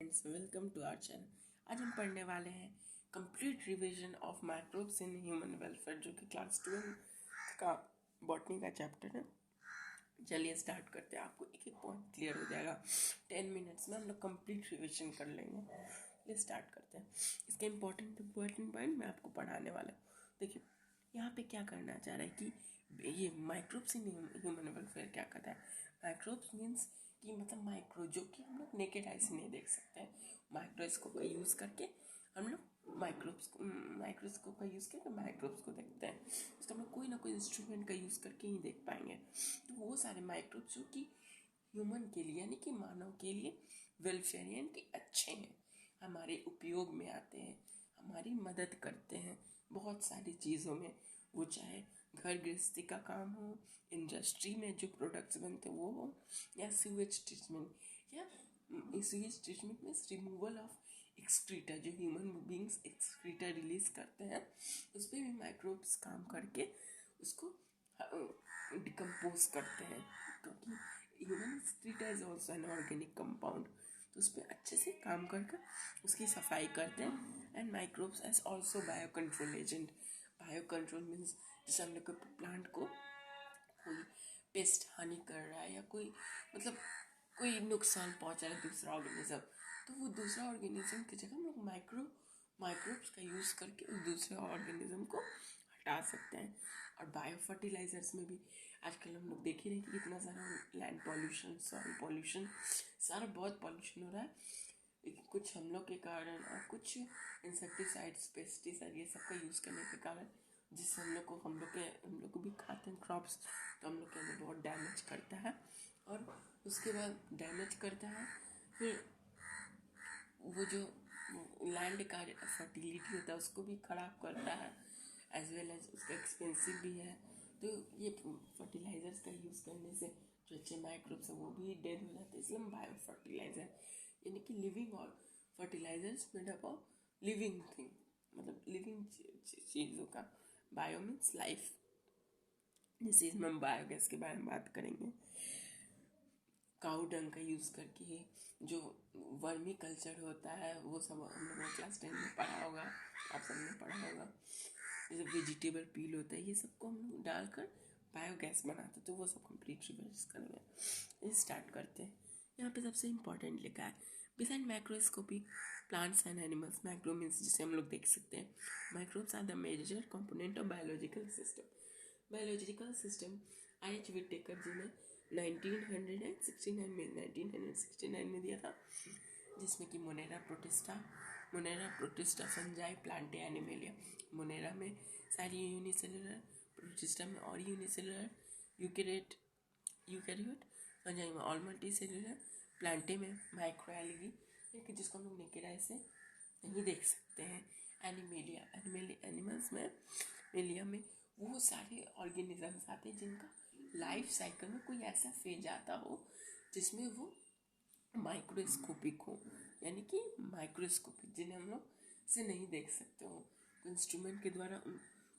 Friends, welcome to our channel. आज हम पढ़ने वाले हैं complete revision of microbes in human welfare, जो कि क्लास 12 का बॉटनी का चैप्टर है। चलिए स्टार्ट करते हैं। आपको एक एक पॉइंट क्लियर हो जाएगा। 10 मिनट्स में हम लोग कंप्लीट रिवीजन कर लेंगे। चलिए स्टार्ट करते हैं। इसके इम्पोर्टेंट पॉइंट मैं आपको पढ़ाने वाला हूँ। देखिए यहाँ पे क्या करना चाह रहा है कि ये माइक्रोब्स इन ह्यूमन वेलफेयर क्या कहता है। माइक्रोब्स मीन्स कि मतलब माइक्रो, जो कि हम लोग नेकेड आई से नहीं देख सकते हैं। माइक्रोस्कोप का यूज़ करके हम लोग माइक्रोस्कोप का यूज़ करके माइक्रोब्स को देखते हैं। उसका हम लोग कोई ना कोई इंस्ट्रूमेंट का यूज़ करके ही देख पाएंगे। तो वो सारे माइक्रोब्स जो कि ह्यूमन के लिए यानी कि मानव के लिए वेलफेयर यानी कि अच्छे हैं, हमारे उपयोग में आते हैं, हमारी मदद करते हैं बहुत सारी चीज़ों में। वो चाहे घर गृहस्थी का काम हो, इंडस्ट्री में जो प्रोडक्ट्स बनते हैं वो हो, या सीवेज ट्रीटमेंट। या सीवेज ट्रीटमेंट में रिमूवल ऑफ एक्सक्रीटा, जो ह्यूमन बींग्स एक्सक्रीटा रिलीज करते हैं, उस पर भी माइक्रोब्स काम करके उसको डिकम्पोज करते हैं, क्योंकि human excreta is also an organic compound. तो उस पर अच्छे से काम करके उसकी सफाई करते हैं। And microbes as also bio control agent. Bio control means जैसे हम लोग प्लांट को कोई पेस्ट हानि कर रहा है या कोई मतलब कोई नुकसान पहुंचा रहा है दूसरा ऑर्गेनिज्म, तो वो दूसरा ऑर्गेनिज्म की जगह हम लोग माइक्रोब्स का यूज़ करके उस दूसरे ऑर्गेनिज्म को हटा सकते हैं। और बायो फर्टिलाइजर्स में भी आजकल हम लोग देख ही रहे हैं कि कितना सारा लैंड पॉल्यूशन, सॉइल पॉल्यूशन, सारा बहुत पॉल्यूशन हो रहा है। कुछ हम लोग के कारण और कुछ इंसेक्टिसाइड्स, पेस्टिसाइड ये सब का यूज़ करने के कारण, जिससे हम लोग को भी खाते हैं क्रॉप्स, तो हम लोग के अंदर बहुत डैमेज करता है। और उसके बाद डैमेज करता है, फिर वो जो लैंड का फर्टिलिटी होता है उसको भी ख़राब करता है, एज वेल एज उसका एक्सपेंसिव भी है। तो ये फर्टिलाइजर्स का यूज़ करने से जो अच्छे माइक्रोब्स हैं वो भी डेड हो जाते हैं। इसलिए हम बायो फर्टिलाइजर यानी कि लिविंग और fertilisers made up of living thing, मतलब लिविंग चीज़ों का। Bio means life. जैसे इसमें हम बायोगैस के बारे में बात करेंगे। काऊ डंग का यूज़ करके जो वर्मी कल्चर होता है वो सब हम लोगों ने क्लास 10 में पढ़ा होगा, आप सबने पढ़ा होगा। जैसे वेजिटेबल पील होता है, ये सबको हम लोग डालकर बायोगैस बनाते, तो वो सब कंप्लीट रिवर्स करेंगे। स्टार्ट करते हैं। यहाँ पे सबसे इम्पोर्टेंट लिखा है beside microscopic plants and animals. Micro means जिसे हम लोग देख सकते हैं। Microbes are the major component of biological system. Biological system IH Whittaker ji ने 1969 में दिया था, जिसमें कि Monera Protista Fungi Plantae Animalia. Monera में सारी यूनिसेलुलर, प्रोटिस्टा में और यूनिसेलुलर, यूकैरियोट, फंजाई में ऑल मल्टीसेलुलर, प्लांटे में माइक्रोएल्गी, जिसको हम लोग नेकेड आई से नहीं देख सकते हैं। एनिमल्स में मेलिया में वो सारे ऑर्गेनिजम्स आते हैं जिनका लाइफ साइकिल में कोई ऐसा फेज आता हो जिसमें वो माइक्रोस्कोपिक हो, यानी कि माइक्रोस्कोपिक, जिन्हें हम लोग से नहीं देख सकते हो। तो इंस्ट्रूमेंट के द्वारा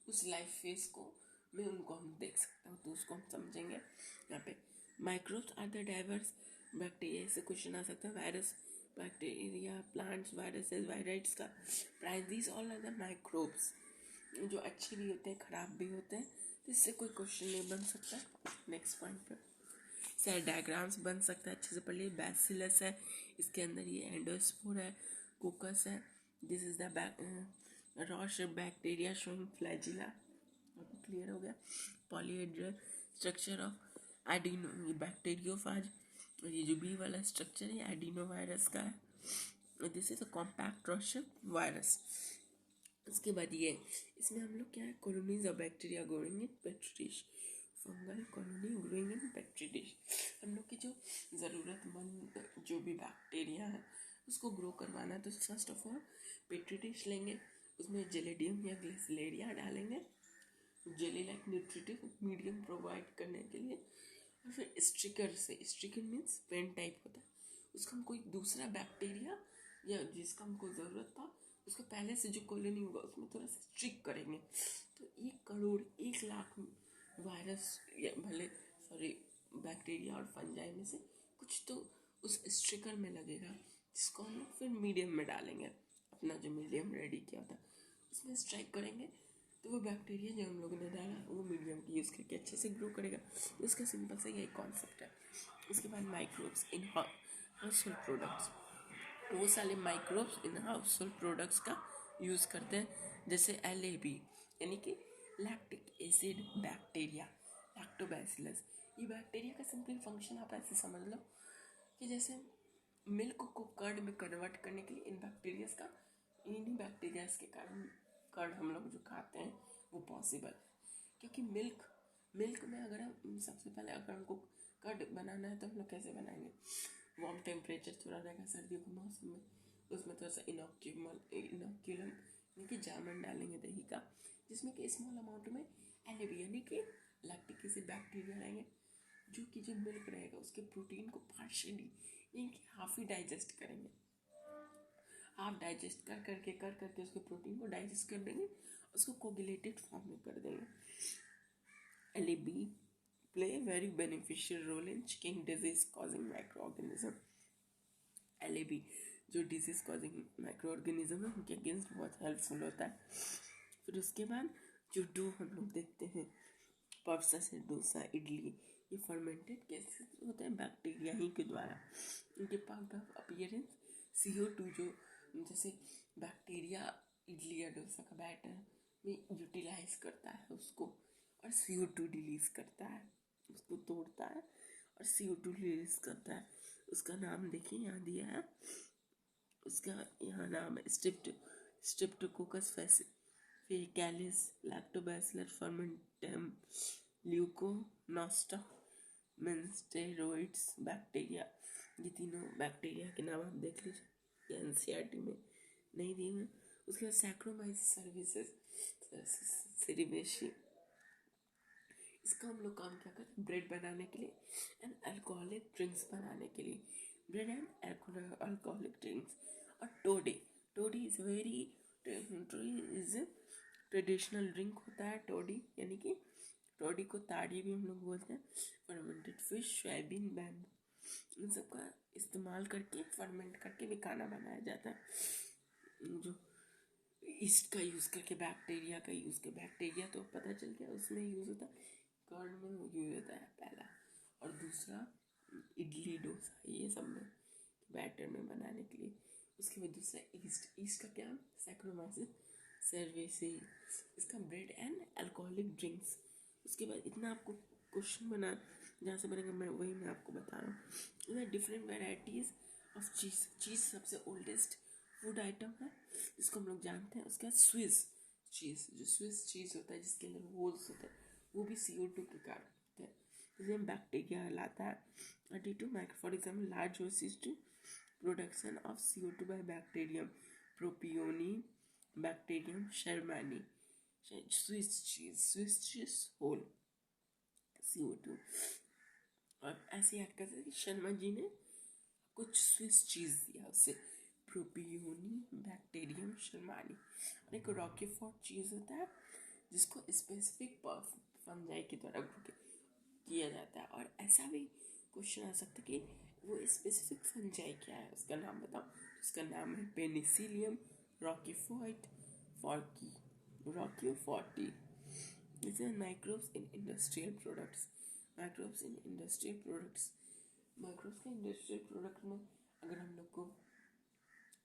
उस लाइफ फेज को में उनको हम देख सकते हो, तो उसको हम समझेंगे। यहाँ पे microbes are the diverse bacteria से क्वेश्चन आ सकता है। Virus, bacteria, plants, viruses, viroids का प्राइस, these all are the microbes, जो अच्छे भी होते हैं खराब भी होते हैं। तो इससे कोई क्वेश्चन नहीं बन सकता। नेक्स्ट पॉइंट पे सेल डायग्राम्स बन सकता है, अच्छे से पढ़ लीजिए। बैसिलस है, इसके अंदर ये एंडोस्पोर है, कोकस है, this is the Roche bacteria showing flagella. Clear हो गया। Polyhedral structure of adeno bacteriophage, ये जो बी वाला स्ट्रक्चर है एडिनो वायरस का है। This is a compact Roche virus. उसके बाद ये इसमें हम लोग क्या है, colonies of bacteria growing in petri dish. Fungal colony growing in petri dish. हम लोग की जो ज़रूरतमंद जो भी बैक्टीरिया है उसको ग्रो करवाना है, तो first of all petri dish लेंगे, उसमें जेलेडियम या ग्लिसलेरिया डालेंगे, jelly like nutritive medium provide करने के लिए। और फिर स्ट्रिकर मीन्स पेन टाइप होता है, उसको हम कोई दूसरा बैक्टीरिया या जिसका हमको ज़रूरत था उसको पहले से जो कॉलोनी होगा उसमें थोड़ा सा स्ट्रिक करेंगे। तो 1 करोड़ 1 लाख वायरस या बैक्टीरिया और फंजाई में से कुछ तो उस स्ट्रिकर में लगेगा, जिसको हम लोग फिर मीडियम में डालेंगे, अपना जो मीडियम रेडी किया होता है उसमें स्ट्राइक करेंगे, तो वो बैक्टीरिया जो हम लोगों ने डाला वो मीडियम की यूज़ करके अच्छे से ग्रो करेगा। उसका सिंपल सा यही कॉन्सेप्ट है। उसके बाद microbes in house hold products, वो सारे microbes in house hold products का यूज़ करते हैं, जैसे LAB यानी कि लैक्टिक एसिड बैक्टीरिया, लैक्टोबैसिलस। ये बैक्टीरिया का सिंपल फंक्शन आप ऐसे समझ लो कि जैसे मिल्क को कर्ड में कन्वर्ट करने के लिए इन बैक्टीरियाज का, इन्हीं बैक्टीरियाज के कारण कर्ड हम लोग जो खाते हैं वो पॉसिबल है। क्योंकि मिल्क में अगर हम सबसे पहले अगर हमको कर्ड बनाना है तो हम लोग कैसे बनाएंगे, वार्म टेम्परेचर थोड़ा रहेगा सर्दियों के मौसम में, उसमें थोड़ा सा इनोक्यूलम यानी कि जामन डालेंगे दही का, जिसमें कि स्मॉल अमाउंट में LAB यानी कि लैक्टिक एसिड बैक्टीरिया रहेंगे, जो कि जो मिल्क रहेगा उसके प्रोटीन को पार्शियली यानी कि हाफ ही डाइजेस्ट करेंगे। हाफ डाइजेस्ट कर करके उसके प्रोटीन को डाइजेस्ट कर देंगे, उसको कोगुलेटेड फॉर्म में कर देंगे। LAB play a very beneficial role in checking disease causing microorganism। LAB जो डिजीज कॉजिंग माइक्रो ऑर्गेनिज्म है उनके अगेंस्ट बहुत हेल्पफुल होता है। फिर उसके बाद जो डो हम लोग देखते हैं, पास्ता से डोसा, इडली, ये फर्मेंटेड कैसे होते हैं, बैक्टीरिया ही के द्वारा। इनके पार्ट ऑफ अपीयरेंस CO2 जो जैसे बैक्टीरिया इडली या डोसा का बैटर में यूटिलाइज करता है उसको, और CO2 रिलीज करता है, उसको तोड़ता है और CO2 रिलीज करता है। उसका नाम देखिए यहाँ दिया है, उसका यहाँ नाम है स्ट्रेप्टोकोकस फेकालिस लैक्टोबैसिलस फर्मेंटम ल्यूकोनोस्टा मेंस्टेरोइड्स बैक्टीरिया। ये तीनों बैक्टीरिया के नाम आप देख लीजिए, ये NCERT में नहीं दिए हैं। उसके बाद सैक्रोमाइसिस सेरिवेशी, इसका हम लोग काम क्या करते हैं, ब्रेड बनाने के लिए एंड अल्कोहलिक ड्रिंक्स बनाने के लिए, ब्रेड एंड अल्कोहलिक ड्रिंक्स। और टोडी इज ट्रेडिशनल ड्रिंक होता है। टोडी यानी कि टोडी को ताड़ी भी हम लोग बोलते हैं। फर्मेंटेड फिश, सोयाबीन, बैम्बू, इन सब का इस्तेमाल करके फर्मेंट करके भी खाना बनाया जाता है। जो ईस्ट का यूज़ करके बैक्टीरिया का यूज़ कर, बैक्टीरिया तो पता चल गया उसमें यूज़ होता है, कर्ड में यूज़ होता है पहला, और दूसरा इडली डोसा ये सब में बैटर में बनाने के लिए। उसके बाद दूसरा ईस्ट का क्या, सैक्रोमाइसिस सेरिवेसी, इसका ब्रेड एंड अल्कोहलिक ड्रिंक्स। उसके बाद इतना आपको क्वेश्चन बना जहाँ से बनेगा मैं आपको बता रहा हूँ। डिफरेंट वेराइटीज़ ऑफ चीज़ सबसे ओल्डेस्ट फूड आइटम है जिसको हम लोग जानते हैं। उसके बाद स्विस चीज़ होता है जिसके अंदर होल्स होते हैं, वो भी CO2 के कारण होते हैं, जिसमें बैक्टीरिया लाता है। Due to for example large holes to production of CO2 by bacterium Propionibacterium shermanii. Swiss cheese hole CO2। और ऐसे याद करते हैं कि शर्मा जी ने कुछ स्विस चीज़ दिया उसे, प्रोपियोनी बैक्टीरियम शर्मानी। और एक रॉकीफोर्ट चीज़ होता है जिसको स्पेसिफिक फंजाई के द्वारा किया जाता है। और ऐसा भी क्वेश्चन आ सकता है कि वो स्पेसिफिक फंजाई क्या है, उसका नाम बताओ। उसका नाम है Penicillium roqueforti. These are microbes in industrial products। Microbes के इंडस्ट्रियल प्रोडक्ट में अगर हम लोग को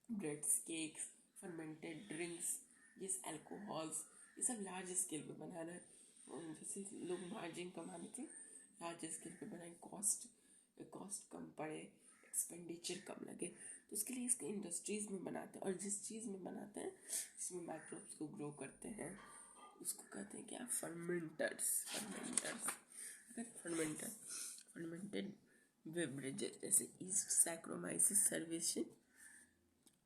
ब्रेड्स, केक्स, फर्मेंटेड ड्रिंक्स, ये अल्कोहल्स, ये सब लार्ज स्केल पे बनाना है, जैसे लोग मार्जिन कमाने के लार्ज स्केल पे बनाए, कॉस्ट कम पड़े, एक्सपेंडिचर कम लगे, तो उसके लिए इसको इंडस्ट्रीज़ में बनाते हैं। और जिस चीज़ में बनाते हैं जिसमें माइक्रोब्स को ग्रो करते हैं उसको कहते हैं क्या, फर्मेंटेड बेवरेजेस जैसे east, saccharomyces सर्वेशन,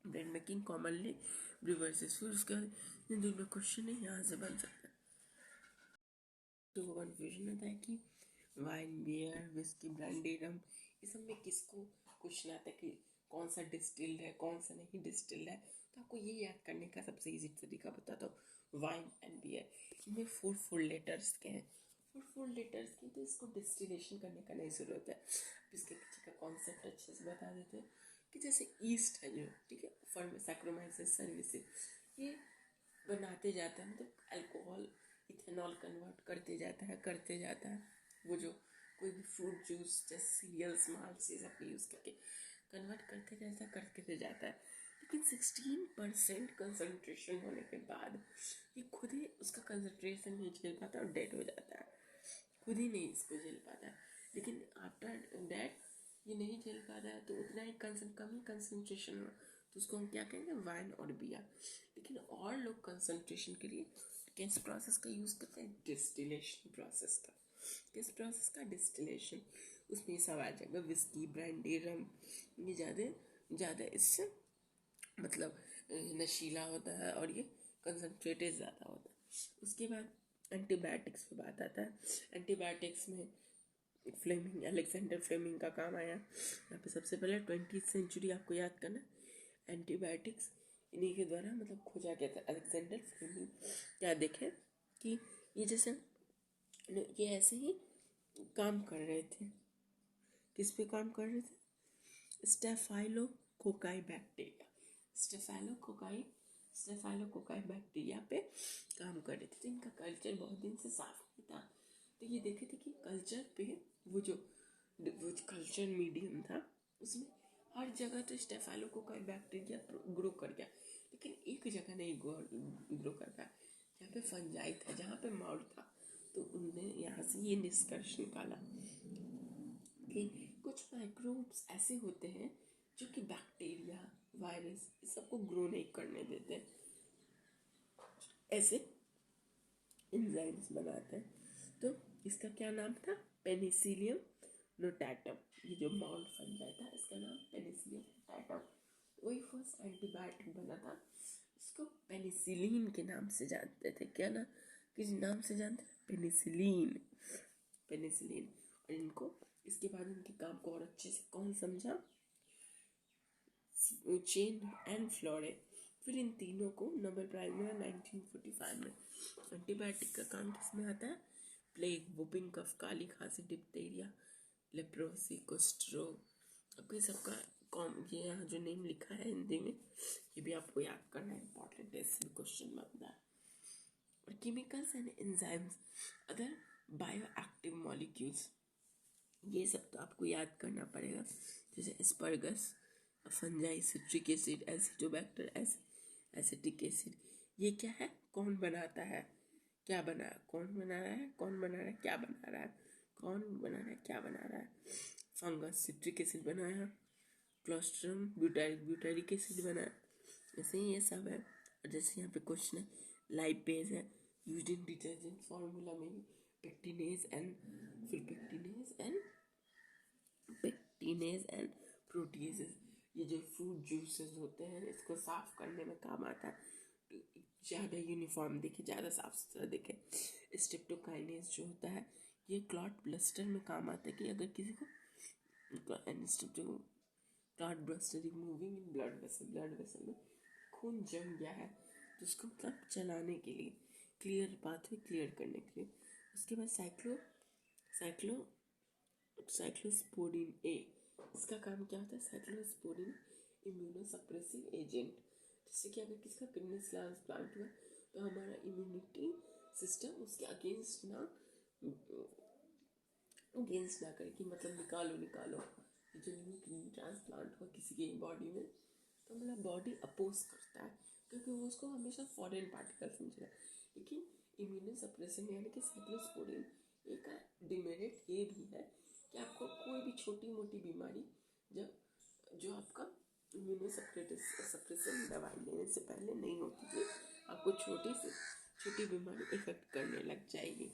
bread making commonly ब्रूवर्सेस। फिर उसका हिंदी में क्वेश्चन है यहाँ से बन सकता है। तो वो कन्फ्यूजन होता है कि वाइन, बियर, विस्की, ब्रांडी, रम, इस सब में किसको क्वेश्चन आता है कि कौन सा डिस्टिल्ड है कौन सा नहीं डिस्टिल्ड है। तो आपको ये याद करने का सबसे इजी तरीका बताता हूँ। वाइन एंड बियर, इनमें 4 फुल लेटर्स के हैं, 4 फुल लेटर्स की, तो इसको डिस्टिलेशन करने का नहीं ज़रूरत है। इसके पीछे का कॉन्सेप्ट अच्छे से बता देते हैं कि जैसे ईस्ट है जो, ठीक है, फॉर्म सैक्रोमाइसिस सर्विसेज, ये बनाते जाता है, मतलब अल्कोहल इथेनॉल कन्वर्ट करते जाता है वो जो कोई भी फ्रूट जूस जैसे सीरियल्स माल्ट ये सब यूज़ करके कन्वर्ट करते जाता है। लेकिन 16% कंसंट्रेशन होने के बाद ये खुद ही उसका कंसंट्रेशन नहीं झेल पाता और डेड हो जाता है, खुद ही नहीं इसको झेल पाता है। लेकिन आफ्टर डेट ये नहीं झेल पाता है तो उतना ही कम ही कंसंट्रेशन हो तो उसको हम क्या कहेंगे, वाइन और बियर। लेकिन और लोग कंसंट्रेशन के लिए किस प्रोसेस का यूज़ करते हैं, डिस्टिलेशन प्रोसेस का। किस प्रोसेस का, डिस्टिलेशन। उसमें सब आ जाएगा, विस्की, ब्रांडी, रम, ये ज़्यादा इससे मतलब नशीला होता है और ये कंसनट्रेटेड ज़्यादा होता है। उसके बाद एंटीबायोटिक्स पे बात आता है। एंटीबायोटिक्स में अलेक्जेंडर फ्लेमिंग का काम आया यहाँ पे। सबसे पहले 20th सेंचुरी आपको याद करना, एंटीबायोटिक्स इन्हीं के द्वारा मतलब खोजा गया था। अलेक्जेंडर फ्लेमिंग क्या देखे कि ये जैसे ये ऐसे ही काम कर रहे थे, किस पे काम कर रहे थे, स्टेफाइलोकोकाई बैक्टीरिया, स्टेफाइलोकोकाई बैक्टीरिया पे काम कर रहे थे। तो इनका कल्चर बहुत दिन से साफ नहीं था, तो ये देखे थे कि कल्चर पे वो कल्चर मीडियम था उसमें हर जगह तो स्टेफाइलोकोकाई बैक्टीरिया ग्रो कर गया, लेकिन एक जगह नहीं ग्रो कर पाया जहाँ पे फंजाई था, जहाँ पे माउड था। तो उनने यहाँ से ये निष्कर्ष निकाला कि कुछ माइक्रोब्स ऐसे होते हैं जो कि बैक्टीरिया, वायरस इस सबको ग्रो नहीं करने देते, ऐसे एंजाइम्स बनाते हैं। तो इसका क्या नाम था, पेनिसिलियम नोटाटम। ये जो माउंट फंजाई था इसका नाम पेनिसिलियम नोटाटम। वही फर्स्ट एंटीबायोटिक बना था, इसको पेनिसिलिन के नाम से जानते थे। क्या ना, किस नाम से जानते थे, पेनिसिलिन। और इनको इसके बाद इनके काम को और अच्छे से कौन समझा, चेन एंड फ्लोरे। फिर इन तीनों को नोबेल प्राइज मिला 1945 में। एंटीबायोटिक का काम किसमें आता है, प्लेग, वुपिंग कफ, काली खांसी, डिप्थीरिया, लेप्रोसी, कुष्ठ रोग। अब ये सबका ये यहाँ जो नेम लिखा है हिंदी में ये भी आपको याद करना है, इंपॉर्टेंट है, इसमें क्वेश्चन बनता है। और chemicals and enzymes, other bio active molecules, ये सब तो आपको याद करना पड़ेगा। जैसे Aspergillus, fungi, citric acid, Acetobacter, acetic acid. ये क्या है, कौन बनाता है, क्या बना, कौन बना रहा है, कौन बना रहा है, क्या बना रहा है, कौन बना रहा है, क्या बना रहा है। फंगस सिट्रिक एसिड बनाया, क्लोस्ट्रम ब्यूटारिक एसिड बनाया, ऐसे ही ये सब है। और जैसे यहाँ पे क्वेश्चन है, लाइपेज है यूज्ड इन डिटर्जेंट फार्मूला में, पेक्टिनेज एंड प्रोटीजेस। ये जो फ्रूट जूसेस होते हैं इसको साफ करने में काम आता है, ज़्यादा यूनिफॉर्म दिखे, ज़्यादा साफ सुथरा दिखे। स्ट्रेप्टोकाइनेज जो होता है ये क्लॉट ब्लस्टर में काम आता है, कि अगर किसी को clot bluster removing in blood vessel में खून जम गया है तो उसको मतलब चलाने के लिए, क्लियर पाथवे क्लियर करने के लिए। उसके बाद साइक्लोस्पोडिन ए, इसका काम क्या होता है, साइक्लोस्पोडिन इम्यूनोसप्रेसिव एजेंट। जैसे कि अगर किसका किडनी ट्रांसप्लांट हुआ तो हमारा इम्यूनिटी सिस्टम उसके अगेंस्ट ना करे कि मतलब निकालो जो किडनी ट्रांसप्लांट हुआ किसी की बॉडी में तो मतलब बॉडी अपोज करता है क्योंकि वो उसको हमेशा फॉरेन पार्टिकल समझेगा। लेकिन इम्यूनोसप्रेशन यानी कि साइक्लोस्पोडिन एक डिमेरिट ये भी है कि आपको कोई भी छोटी मोटी बीमारी जो आपका इम्यूनोसप्रेशन दवाई लेने से पहले नहीं होती थी, आपको छोटी से छोटी बीमारी इफेक्ट करने लग जाएगी।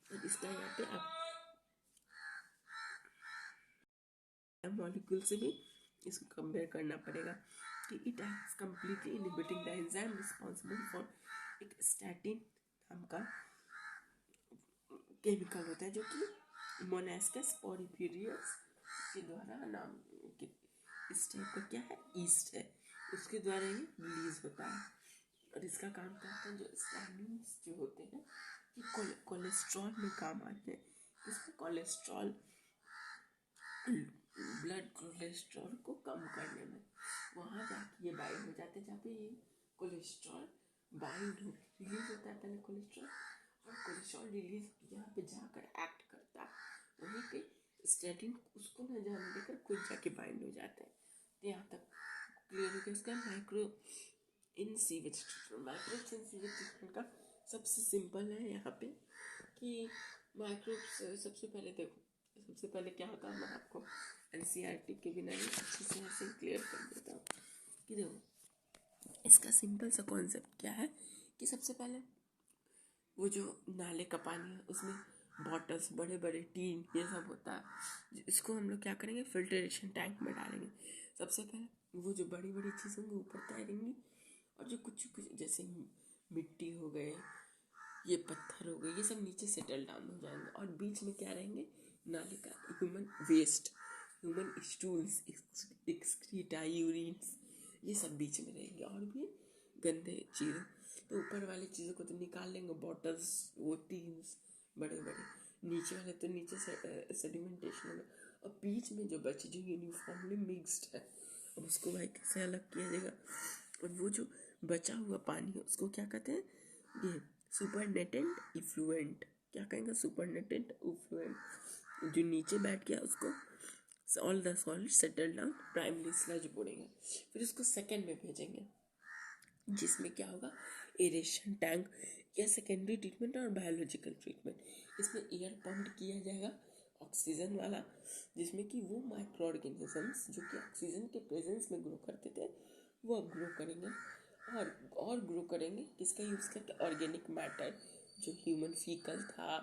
और इसका यहाँ पे आप मॉलिक्यूल से भी इसको कंपेयर करना पड़ेगा कि it acts completely inhibiting the enzyme responsible for, एक स्टैटिन नाम का केमिकल होता है जो कि मोनास्कस पोरिफेरियस के द्वारा नाम के इस टाइप का क्या है, ईस्ट है, उसके द्वारा ये रिलीज होता है। और इसका काम करता है जो स्टैटिन्स जो होते हैं ये कोलेस्ट्रॉल में काम आते हैं। इसमें कोलेस्ट्रॉल ब्लड कोलेस्ट्रॉल को कम करने में। वहाँ जाके ये बाइंड हो जाते हैं, जहाँ पे ये कोलेस्ट्रॉल बाइंड हो रिलीज होता है पहले कोलेस्ट्रॉल, और कोलेस्ट्रॉल रिलीज यहाँ पे जाकर एक्ट करता है, वहीं पे स्टेटिन उसको न जाने देकर खुद जाके बाइंड हो जाते हैं। तो यहाँ तक क्लियर हो गया इसका micro in sewage treatment. Microbes in sewage treatment का सबसे सिंपल है यहाँ पे कि माइक्रोब्स सबसे पहले क्या होता है, मैं आपको एनसीईआरटी के बिना ही अच्छे से ऐसे क्लियर कर देता हूँ कि देखो इसका सिंपल सा कॉन्सेप्ट क्या है कि सबसे पहले वो जो नाले का पानी है उसमें बॉटल्स, बड़े बड़े टीन, ये सब होता है, इसको हम लोग क्या करेंगे, फिल्ट्रेशन टैंक में डालेंगे। सबसे पहले वो जो बड़ी बड़ी चीज़ होंगी ऊपर तैरेंगी, और जो कुछ कुछ जैसे मिट्टी हो गए, ये पत्थर हो गए, ये सब नीचे सेटल डाउन हो जाएंगे, और बीच में क्या रहेंगे, नाले का human waste, human stools, excreta, urines, ये सब बीच में रहेंगे, और भी गंदे चीज़। तो ऊपर वाली चीज़ों को तो निकाल लेंगे, बॉटल्स, वो टीन्स बड़े बड़े, नीचे वाले तो नीचे से सेडिमेंटेशन होगा, और बीच में जो बचे जो यूनिफॉर्मली मिक्स्ड है, अब उसको भाई कैसे अलग किया जाएगा। और वो जो बचा हुआ पानी है उसको क्या कहते हैं, ये सुपरनेटेंट इफ्लुएंट। क्या कहेंगे, सुपरनेटेंट इफ्लुएंट। जो नीचे बैठ गया उसको all the solid settle down primary sludge बोलेंगे। फिर उसको सेकेंड में भेजेंगे, जिसमें क्या होगा, एरेशन टैंक या सेकेंडरी ट्रीटमेंट और बायोलॉजिकल ट्रीटमेंट। इसमें एयर पंप किया जाएगा ऑक्सीजन वाला, जिसमें कि वो माइक्रो ऑर्गेनिजम्स जो कि ऑक्सीजन के प्रेजेंस में ग्रो करते थे वो अब ग्रो करेंगे, और ग्रो करेंगे किसका यूज़ करके, ऑर्गेनिक मैटर जो ह्यूमन फीकल था,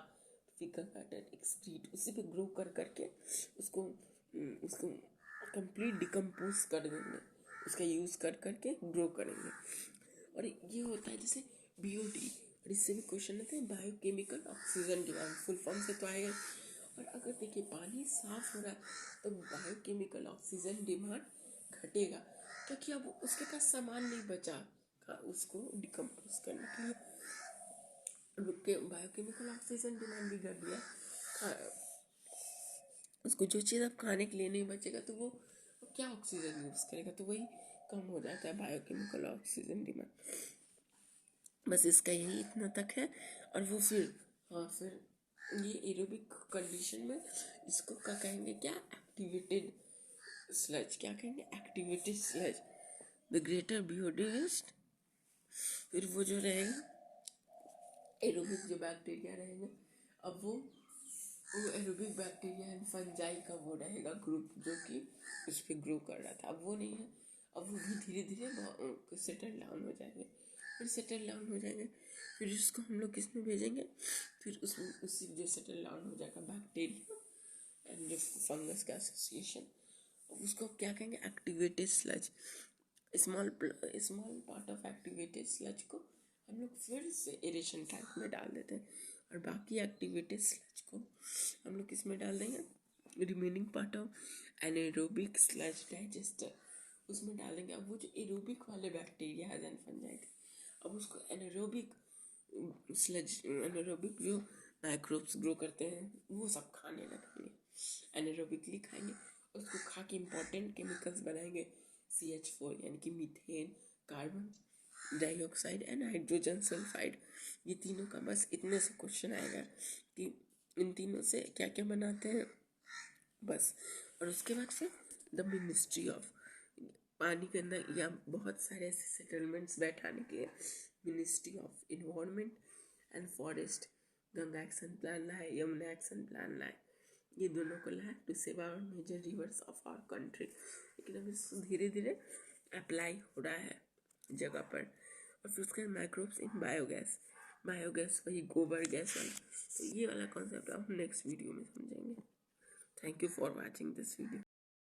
फीकल मैटर एक्सक्रीट, उसी पे ग्रो कर करके उसको कंप्लीट डिकम्पोज कर देंगे, उसका यूज़ कर करके ग्रो करेंगे। और ये होता है जैसे बीओडी, और इससे भी क्वेश्चन आते हैं, biochemical oxygen demand, full form से तो आएगा। और अगर देखिए पानी साफ हो रहा है तो बायोकेमिकल ऑक्सीजन डिमांड घटेगा, क्योंकअब उसके पास सामान नहीं बचा उसको डिकम्पोज करने के लिए। बायोकेमिकल ऑक्सीजन डिमांड भी घट गया, उसको जो चीज़ अब खाने के लिए नहीं बचेगा तो वो क्या ऑक्सीजन यूज़ करेगा, तो वही कम हो जाता है बायोकेमिकल ऑक्सीजन डिमांड। बस इसका यही इतना तक है। और वो फिर ये एरोबिक कंडीशन में इसको क्या कहेंगे, क्या एक्टिवेटेड स्लज, क्या कहेंगे, एक्टिवेटेड स्लज, द ग्रेटर बियोडिवेस्ट। फिर वो जो रहेगा एरोबिक जो बैक्टीरिया रहेंगे, अब वो एरोबिक बैक्टीरिया एंड फंजाई का वो रहेगा ग्रुप जो कि उस पर ग्रो कर रहा था, अब वो नहीं है, अब वो भी धीरे धीरे सेटल डाउन हो जाएंगे। फिर सेटल डाउन हो जाएंगे, फिर उसको हम लोग किस में भेजेंगे, फिर उसमें उसी जो सेटल डाउन हो जाएगा बैक्टीरिया एंड जो फंगस का एसोसिएशन, उसको क्या कहेंगे, activated sludge. Small part of activated sludge को हम लोग फिर से एरेशन टैंक में डाल देते हैं, और बाकी एक्टिवेटेड स्लज को हम लोग किस में डाल देंगे, remaining part of anaerobic sludge digester, उसमें डालेंगे। अब वो जो एरोबिक वाले बैक्टीरिया है एंड फंजाई थे, अब उसको एनाएरोबिक स्लज, एनाएरोबिक जो माइक्रोब्स ग्रो करते हैं वो सब खाने लगेंगे, एनाएरोबिकली खाएंगे, उसको खा के इंपॉर्टेंट केमिकल्स बनाएंगे, CH4 यानी कि methane, carbon dioxide and hydrogen sulphide. ये तीनों का बस इतने से क्वेश्चन आएगा कि इन तीनों से क्या क्या बनाते हैं बस। और उसके बाद फिर द मिनिस्ट्री ऑफ, पानी के अंदर या बहुत सारे ऐसे सेटलमेंट्स बैठाने के लिए ministry of environment and forest Ganga action plan लाए, यमुना एक्शन प्लान लाए, ये दोनों को लाए to save our major rivers of our country. लेकिन अब इसको धीरे धीरे अप्लाई हो रहा है जगह पर। और फिर उसके माइक्रोब्स इन बायोगैस वही गोबर गैस वाला, तो ये वाला कॉन्सेप्ट हम नेक्स्ट वीडियो में समझेंगे। Thank you for watching this video.